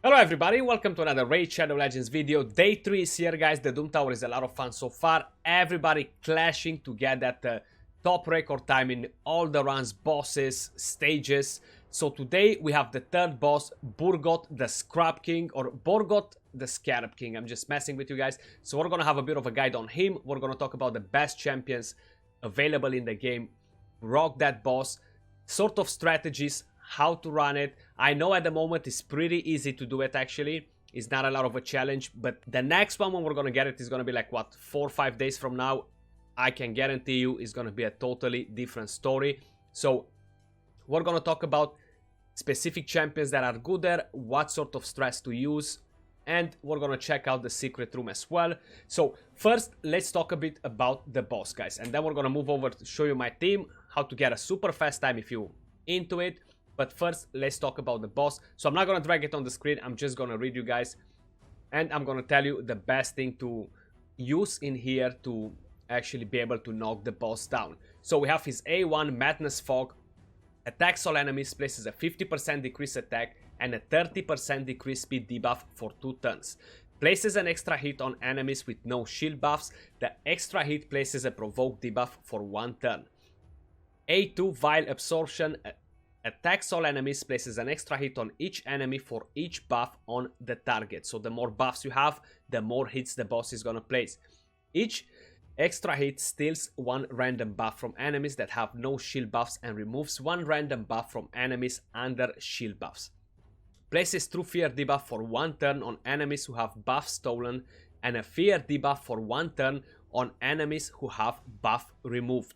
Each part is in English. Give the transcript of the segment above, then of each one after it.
Hello everybody, welcome to another Raid Shadow Legends video. Day 3 is here, guys. The Doom Tower is a lot of fun so far. Everybody clashing to get that top record time in all the runs, bosses, stages. So today we have the third boss, Borgoth the Scarab King, or Borgoth the Scarab King. I'm just messing with you guys. So we're gonna have a bit of a guide on him. We're gonna talk about the best champions available in the game, rock that boss, sort of strategies, how to run it. I know at the moment it's pretty easy to do it actually. It's not a lot of a challenge, but the next one when we're gonna get it is gonna be like what, 4 or 5 days from now. I can guarantee you it's gonna be a totally different story. So we're gonna talk about specific champions that are good there, what sort of strats to use, and we're gonna check out the secret room as well. So first let's talk a bit about the boss, guys, and then we're gonna move over to show you my team, how to get a super fast time if you into it. But first, let's talk about the boss. So I'm not going to drag it on the screen. I'm just going to read you guys. And I'm going to tell you the best thing to use in here to actually be able to knock the boss down. So we have his A1 Madness Fog. Attacks all enemies, places a 50% decrease attack and a 30% decrease speed debuff for 2 turns. Places an extra hit on enemies with no shield buffs. The extra hit places a provoke debuff for 1 turn. A2 Vile Absorption. Attacks all enemies, places an extra hit on each enemy for each buff on the target. So the more buffs you have, the more hits the boss is gonna place. Each extra hit steals 1 random buff from enemies that have no shield buffs and removes 1 random buff from enemies under shield buffs. Places True Fear debuff for 1 turn on enemies who have buff stolen and a Fear debuff for 1 turn on enemies who have buff removed.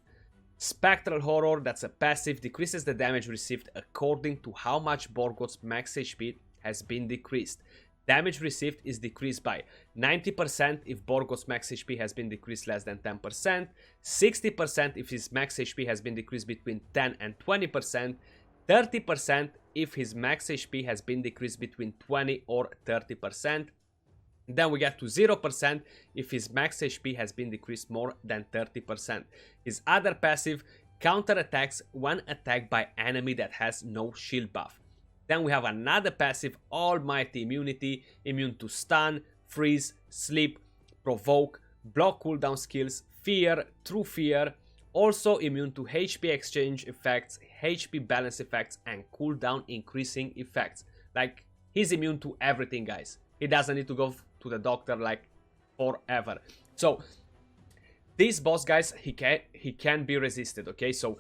Spectral Horror, that's a passive, decreases the damage received according to how much Borgoth's max HP has been decreased. Damage received is decreased by 90% if Borgoth's max HP has been decreased less than 10%, 60% if his max HP has been decreased between 10 and 20%, 30% if his max HP has been decreased between 20 or 30%. Then we get to 0% if his max HP has been decreased more than 30%. His other passive counterattacks when attacked by enemy that has no shield buff. Then we have another passive, Almighty Immunity, immune to stun, freeze, sleep, provoke, block cooldown skills, fear, true fear, also immune to HP exchange effects, HP balance effects, and cooldown increasing effects. Like, he's immune to everything, guys. He doesn't need to go to the doctor like forever. So this boss, guys, he can be resisted, okay? So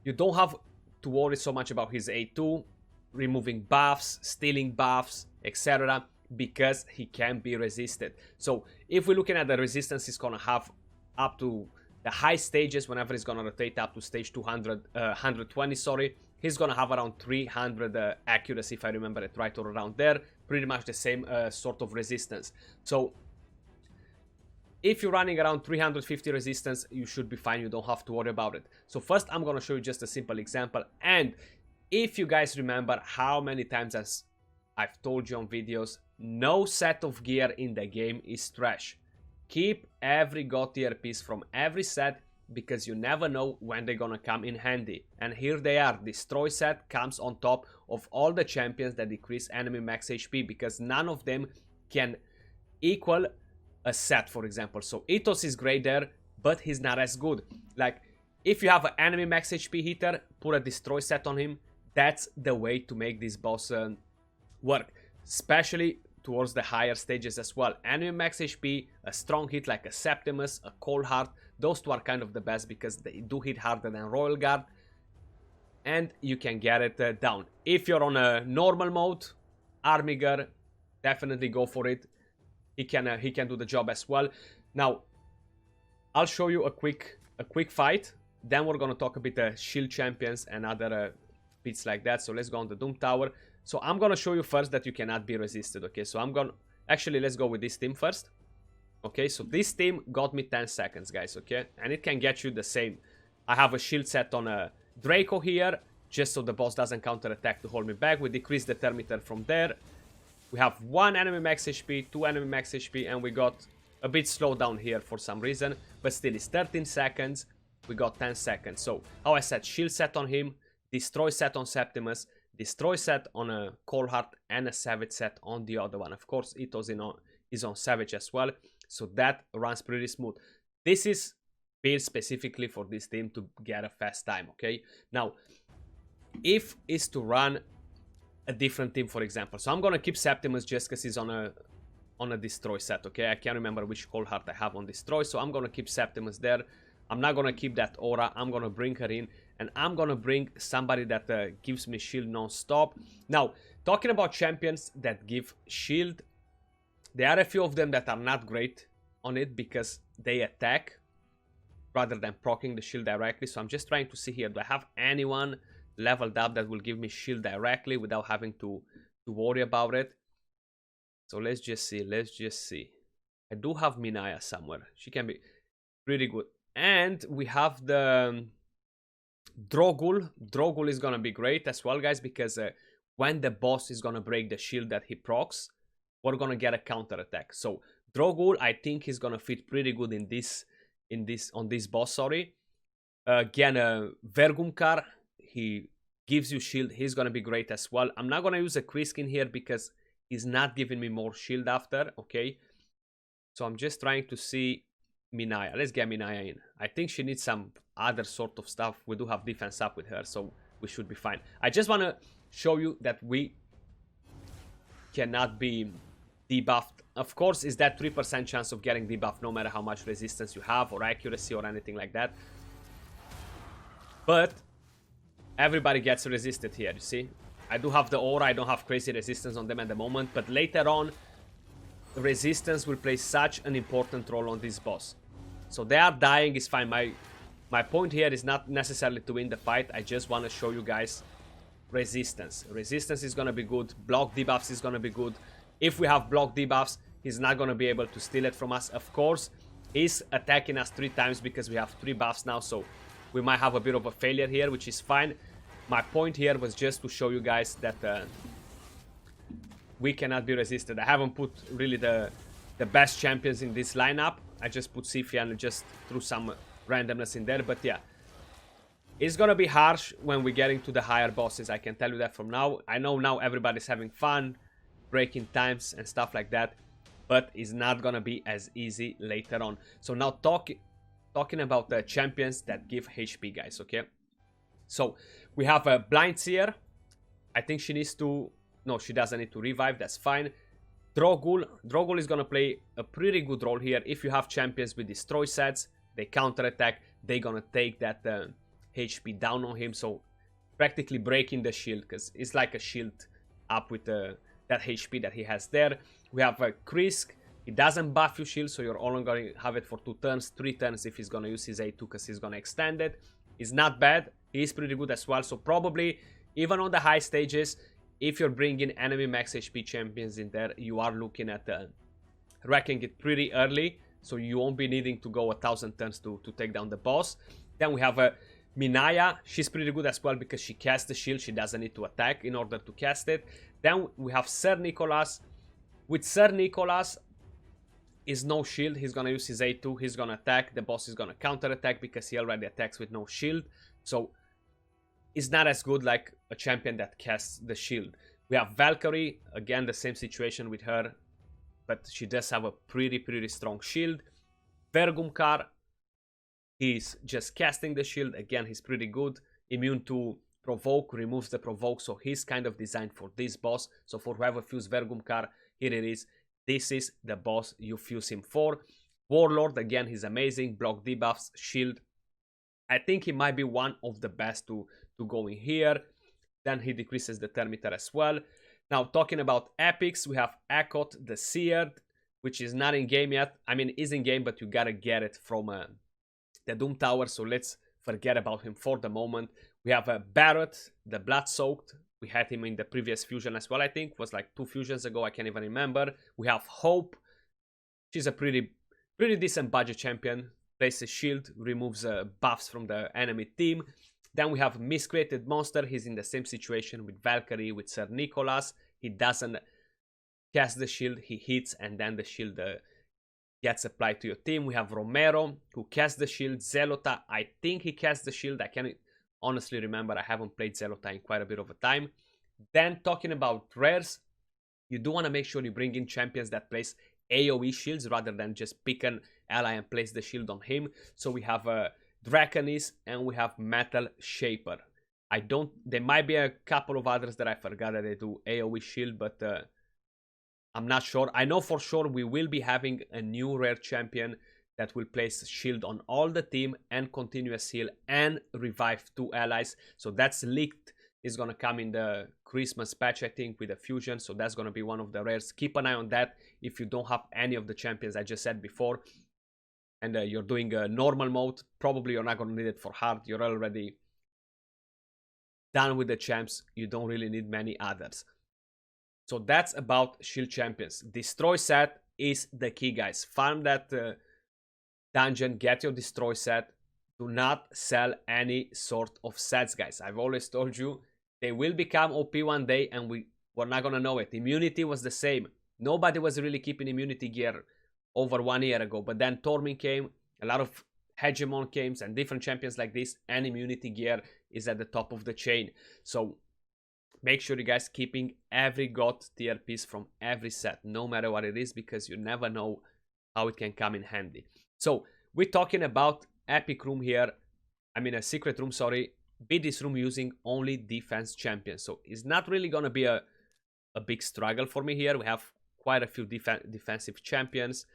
you don't have to worry so much about his A2 removing buffs, stealing buffs, etc., because he can be resisted. So if we're looking at the resistance, he's gonna have up to the high stages. Whenever he's gonna rotate up to stage 120, sorry, he's gonna have around 300 accuracy, if I remember it right, or around there. Pretty much the same sort of resistance. So if you're running around 350 resistance, you should be fine. You don't have to worry about it. So first, I'm gonna show you just a simple example. And if you guys remember how many times as I've told you on videos, no set of gear in the game is trash. Keep every god tier piece from every set, because you never know when they're gonna come in handy. And here they are. Destroy set comes on top of all the champions that decrease enemy max HP, because none of them can equal a set, for example. So Ethos is great there, but he's not as good. Like, if you have an enemy max HP hitter, put a destroy set on him. That's the way to make this boss work, especially towards the higher stages as well. Enemy max HP, a strong hit like a Septimus, a Cold Heart, those two are kind of the best because they do hit harder than Royal Guard, and you can get it down. If you're on a normal mode, Armiger, definitely go for it. He can do the job as well. Now, I'll show you a quick fight. Then we're gonna talk a bit shield champions and other bits like that. So let's go on the Doom Tower. So I'm gonna show you first that you cannot be resisted, okay? So I'm gonna... Actually, let's go with this team first. Okay, so this team got me 10 seconds, guys, okay? And it can get you the same. I have a shield set on a Draco here, just so the boss doesn't counterattack to hold me back. We decrease the thermometer from there. We have 1 enemy max HP, 2 enemy max HP, and we got a bit slowed down here for some reason. But still, it's 13 seconds. We got 10 seconds. So, how I said, shield set on him, destroy set on Septimus, Destroy set on a Cold Heart and a Savage set on the other one. Of course, Ethos is on Savage as well, so that runs pretty smooth. This is built specifically for this team to get a fast time, okay? Now, if is to run a different team, for example, so I'm gonna keep Septimus just because he's on a Destroy set, okay? I can't remember which Cold Heart I have on Destroy, so I'm gonna keep Septimus there. I'm not gonna keep that aura. I'm gonna bring her in, and I'm gonna bring somebody that gives me shield non-stop. Now, talking about champions that give shield, there are a few of them that are not great on it because they attack rather than proccing the shield directly. So I'm just trying to see here, do I have anyone leveled up that will give me shield directly without having to worry about it? So let's just see. I do have Minaya somewhere. She can be pretty good. And we have the Drogul. Drogul is gonna be great as well, guys, because when the boss is gonna break the shield that he procs, we're gonna get a counter attack. So Drogul, I think he's gonna fit pretty good on this boss. Sorry. Again, Vergumkar, he gives you shield. He's gonna be great as well. I'm not gonna use a Krisk in here because he's not giving me more shield after. Okay, so I'm just trying to see Minaya. Let's get Minaya in. I think she needs some other sort of stuff. We do have defense up with her, so we should be fine. I just want to show you that we cannot be debuffed. Of course, is that 3% chance of getting debuffed no matter how much resistance you have or accuracy or anything like that. But everybody gets resisted here, you see. I do have the aura. I don't have crazy resistance on them at the moment, but later on, resistance will play such an important role on this boss. So they are dying is fine. My point here is not necessarily to win the fight. I just want to show you guys resistance. Resistance is going to be good. Block debuffs is going to be good. If we have block debuffs, he's not going to be able to steal it from us. Of course, he's attacking us 3 times because we have 3 buffs now. So we might have a bit of a failure here, which is fine. My point here was just to show you guys that we cannot be resisted. I haven't put really the best champions in this lineup. I just put Sifia and just threw some randomness in there. But yeah, it's gonna be harsh when we get into the higher bosses. I can tell you that from now. I know now everybody's having fun, breaking times and stuff like that, but it's not gonna be as easy later on. So now talking about the champions that give HP, guys, okay? So we have a Blind Seer. I think she needs to... No, she doesn't need to revive. That's fine. Drogul. Drogul is going to play a pretty good role here. If you have champions with Destroy sets, they counter-attack. They're going to take that HP down on him. So practically breaking the shield, because it's like a shield up with that HP that he has there. We have Krisk. He doesn't buff your shield, so you're only going to have it for 2 turns, 3 turns if he's going to use his A2 because he's going to extend it. It's not bad. He's pretty good as well. So probably, even on the high stages, if you're bringing enemy max HP champions in there, you are looking at wrecking it pretty early. So you won't be needing to go 1,000 turns to take down the boss. Then we have Minaya. She's pretty good as well because she casts the shield. She doesn't need to attack in order to cast it. Then we have Sir Nicholas. With Sir Nicholas, is no shield. He's gonna use his A2. He's gonna attack. The boss is gonna counter attack because he already attacks with no shield. So it's not as good like a champion that casts the shield. We have Valkyrie. Again, the same situation with her, but she does have a pretty strong shield. Vergumkar, he's just casting the shield. Again, he's pretty good. Immune to provoke, removes the provoke. So he's kind of designed for this boss. So for whoever fused Vergumkar, here it is. This is the boss you fuse him for. Warlord, again, he's amazing. Block debuffs, shield. I think he might be one of the best to go in here. Then he decreases the Termiter as well. Now, talking about epics, we have Akot the Seared, which is not in game yet. I mean, is in game, but you gotta get it from the Doom Tower. So let's forget about him for the moment. We have Barrett, the Blood Soaked. We had him in the previous fusion as well, I think. It was like 2 fusions ago. I can't even remember. We have Hope. She's a pretty decent budget champion. Places shield, removes buffs from the enemy team. Then we have Miscreated Monster. He's in the same situation with Valkyrie, with Sir Nicholas. He doesn't cast the shield. He hits and then the shield gets applied to your team. We have Romero, who casts the shield. Zelota, I think he casts the shield. I can't honestly remember. I haven't played Zelota in quite a bit of a time. Then talking about rares, you do want to make sure you bring in champions that place AoE shields rather than just pick an ally and place the shield on him. So we have Draconis and we have Metal Shaper. There might be a couple of others that I forgot that they do AoE shield, but I'm not sure. I know for sure we will be having a new rare champion that will place shield on all the team and continuous heal and revive 2 allies. So that's leaked. It's gonna come in the Christmas patch, I think, with a fusion. So that's gonna be one of the rares. Keep an eye on that if you don't have any of the champions I just said before, and you're doing a normal mode. Probably you're not gonna need it for hard. You're already done with the champs. You don't really need many others. So that's about shield champions. Destroy set is the key, guys. Farm that dungeon, get your destroy set. Do not sell any sort of sets, guys. I've always told you they will become OP one day and we're not gonna know it. Immunity was the same. Nobody was really keeping immunity gear over 1 year ago, but then Tormin came, a lot of Hegemon came, and different champions like this, and immunity gear is at the top of the chain. So make sure you guys keeping every god tier piece from every set, no matter what it is, because you never know how it can come in handy. So we're talking about epic room here. I mean a secret room, sorry. Beat this room using only defense champions. So it's not really gonna be a big struggle for me here. We have quite a few defensive champions.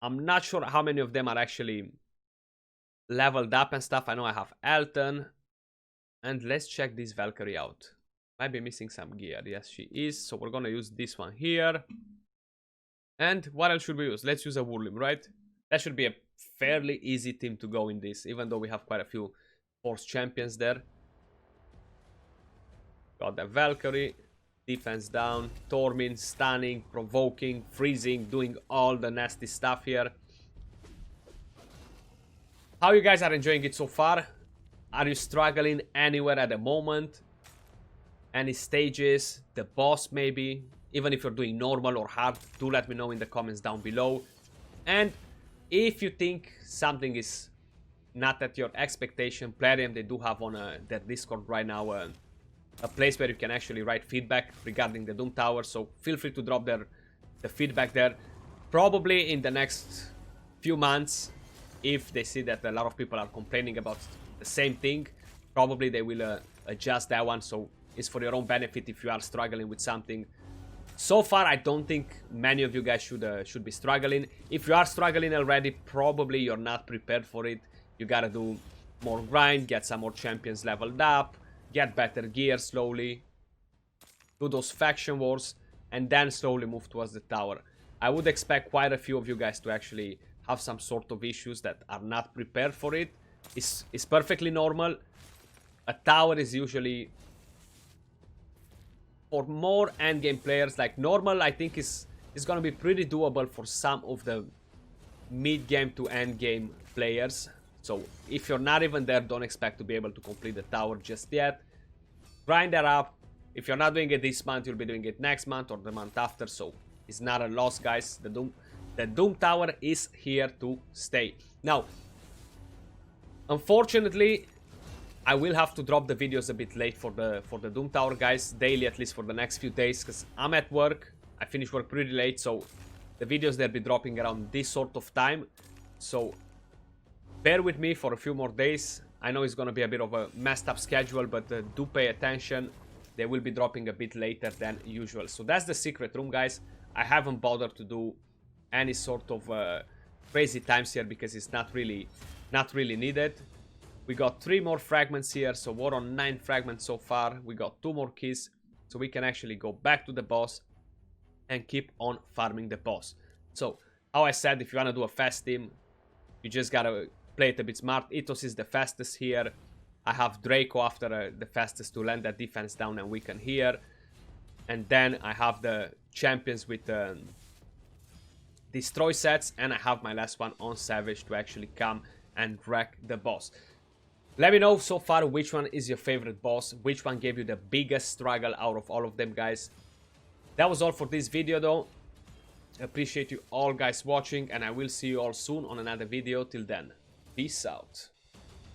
I'm not sure how many of them are actually leveled up and stuff. I know I have Elton. And let's check this Valkyrie out. Might be missing some gear. Yes, she is. So we're gonna use this one here. And what else should we use? Let's use a Wurlim, right? That should be a fairly easy team to go in this, even though we have quite a few force champions there. Got the Valkyrie. Defense down. Tormin, stunning, provoking, freezing, doing all the nasty stuff here. How you guys are enjoying it so far? Are you struggling anywhere at the moment? Any stages? The boss maybe? Even if you're doing normal or hard, do let me know in the comments down below. And if you think something is not at your expectation, Plarium, they do have on their Discord right now a place where you can actually write feedback regarding the Doom Tower. So feel free to drop the feedback there. Probably in the next few months, if they see that a lot of people are complaining about the same thing, probably they will adjust that one. So it's for your own benefit if you are struggling with something. So far, I don't think many of you guys should be struggling. If you are struggling already, probably you're not prepared for it. You gotta do more grind, get some more champions leveled up, get better gear slowly, do those faction wars, and then slowly move towards the tower. I would expect quite a few of you guys to actually have some sort of issues that are not prepared for it. It's perfectly normal. A tower is usually for more endgame players. Like normal, I think is gonna be pretty doable for some of the mid-game to end-game players. So if you're not even there, don't expect to be able to complete the tower just yet. Grind that up. If you're not doing it this month, you'll be doing it next month or the month after. So it's not a loss, guys. The Doom Tower is here to stay. Now, unfortunately, I will have to drop the videos a bit late for the Doom Tower, guys. Daily, at least for the next few days, because I'm at work. I finish work pretty late, so the videos they'll be dropping around this sort of time. So bear with me for a few more days. I know it's gonna be a bit of a messed up schedule, but do pay attention. They will be dropping a bit later than usual. So that's the secret room, guys. I haven't bothered to do any sort of crazy times here because it's not really needed. We got 3 more fragments here, so we're on 9 fragments so far. We got 2 more keys, so we can actually go back to the boss and keep on farming the boss. So, how I said, if you want to do a fast team, you just gotta play it a bit smart. Ethos is the fastest here. I have Draco after the fastest to land that defense down and weaken here. And then I have the champions with destroy sets, and I have my last one on Savage to actually come and wreck the boss. Let me know so far which one is your favorite boss, which one gave you the biggest struggle out of all of them, guys. That was all for this video though. Appreciate you all guys watching, and I will see you all soon on another video. Till then, peace out.